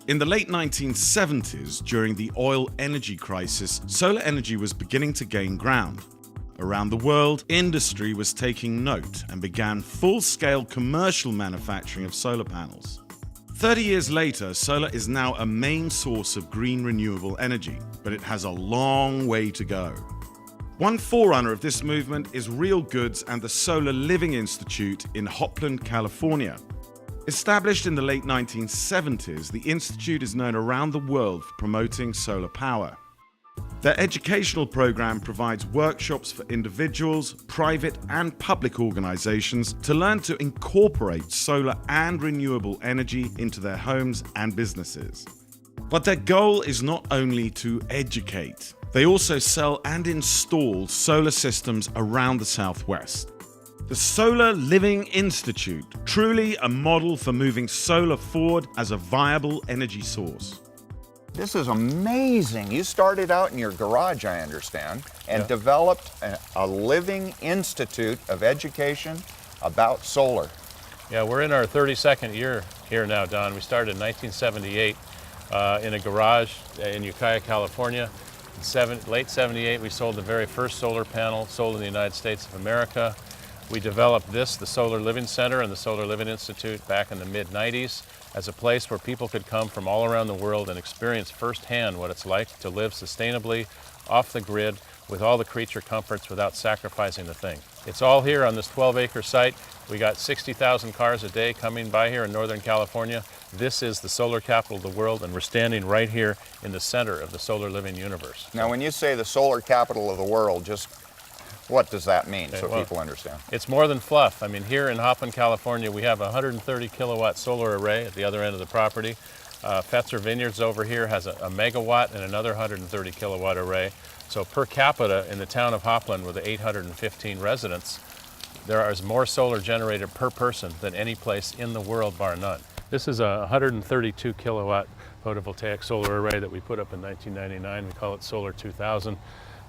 In the late 1970s, during the oil energy crisis, solar energy was beginning to gain ground. Around the world, industry was taking note and began full-scale commercial manufacturing of solar panels. 30 years later, solar is now a main source of green renewable energy, but it has a long way to go. One forerunner of this movement is Real Goods and the Solar Living Institute in Hopland, California. Established in the late 1970s, the institute is known around the world for promoting solar power. Their educational program provides workshops for individuals, private and public organizations to learn to incorporate solar and renewable energy into their homes and businesses. But their goal is not only to educate. They also sell and install solar systems around the Southwest. The Solar Living Institute, truly a model for moving solar forward as a viable energy source. This is amazing. You started out in your garage, I understand, and developed a living institute of education about solar. Yeah, we're in our 32nd year here now, Don. We started in 1978 in a garage in Ukiah, California. In late 78, we sold the very first solar panel sold in the United States of America. We developed the Solar Living Center and the Solar Living Institute back in the mid-90s as a place where people could come from all around the world and experience firsthand what it's like to live sustainably, off the grid, with all the creature comforts without sacrificing a thing. It's all here on this 12-acre site. We got 60,000 cars a day coming by here in Northern California. This is the solar capital of the world, and we're standing right here in the center of the solar living universe. Now, when you say the solar capital of the world, just what does that mean, so people understand? It's more than fluff. I mean, here in Hopland, California, we have a 130 kilowatt solar array at the other end of the property. Fetzer Vineyards over here has a megawatt and another 130 kilowatt array. So per capita in the town of Hopland with the 815 residents, there is more solar generated per person than any place in the world, bar none. This is a 132 kilowatt photovoltaic solar array that we put up in 1999. We call it Solar 2000.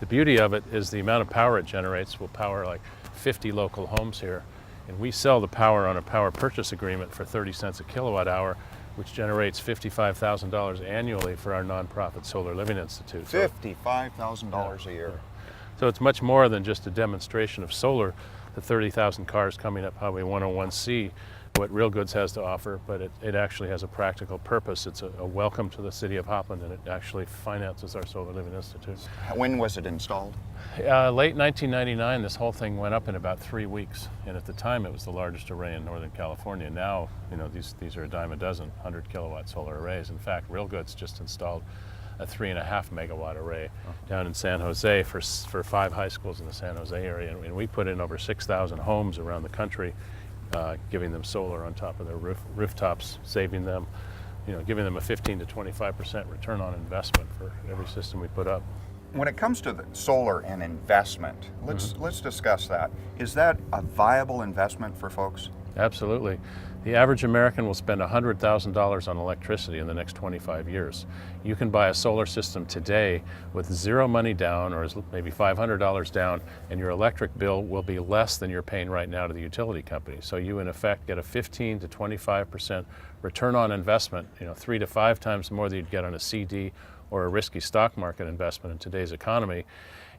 The beauty of it is the amount of power it generates will power like 50 local homes here. And we sell the power on a power purchase agreement for 30 cents a kilowatt hour, which generates $55,000 annually for our nonprofit Solar Living Institute. $55,000 a year. So it's much more than just a demonstration of solar, the 30,000 cars coming up Highway 101C, what Real Goods has to offer, but it actually has a practical purpose. It's a welcome to the city of Hopland, and it actually finances our Solar Living Institute. When was it installed? Late 1999, this whole thing went up in about 3 weeks, and at the time it was the largest array in Northern California. Now, you know, these are a dime a dozen 100 kilowatt solar arrays. In fact, Real Goods just installed a 3.5 megawatt array down in San Jose for 5 high schools in the San Jose area, and we put in over 6,000 homes around the country, giving them solar on top of their rooftops, saving them, giving them a 15 to 25% return on investment for every system we put up. When it comes to the solar and investment, let's discuss that. Is that a viable investment for folks? Absolutely. The average American will spend $100,000 on electricity in the next 25 years. You can buy a solar system today with zero money down, or maybe $500 down, and your electric bill will be less than you're paying right now to the utility company. So you, in effect, get a 15 to 25% return on investment, 3 to 5 times more than you'd get on a CD or a risky stock market investment in today's economy.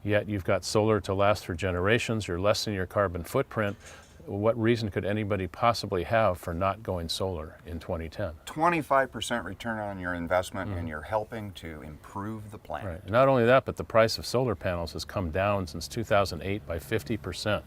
Yet you've got solar to last for generations, you're lessening your carbon footprint. What reason could anybody possibly have for not going solar in 2010? 25% return on your investment, and you're helping to improve the planet. Right. And not only that, but the price of solar panels has come down since 2008 by 50%.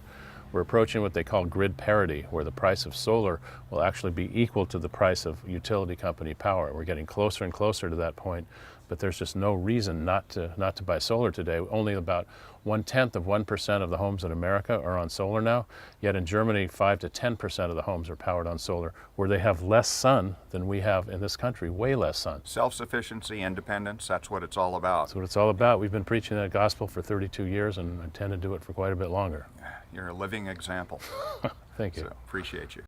We're approaching what they call grid parity, where the price of solar will actually be equal to the price of utility company power. We're getting closer and closer to that point, but there's just no reason not to buy solar today. Only about 0.1% of the homes in America are on solar now, yet in Germany 5 to 10% of the homes are powered on solar, where they have less sun than we have in this country, way less sun. Self-sufficiency, independence, that's what it's all about. That's what it's all about. We've been preaching that gospel for 32 years and intend to do it for quite a bit longer. You're a living example. Thank you. So, appreciate you.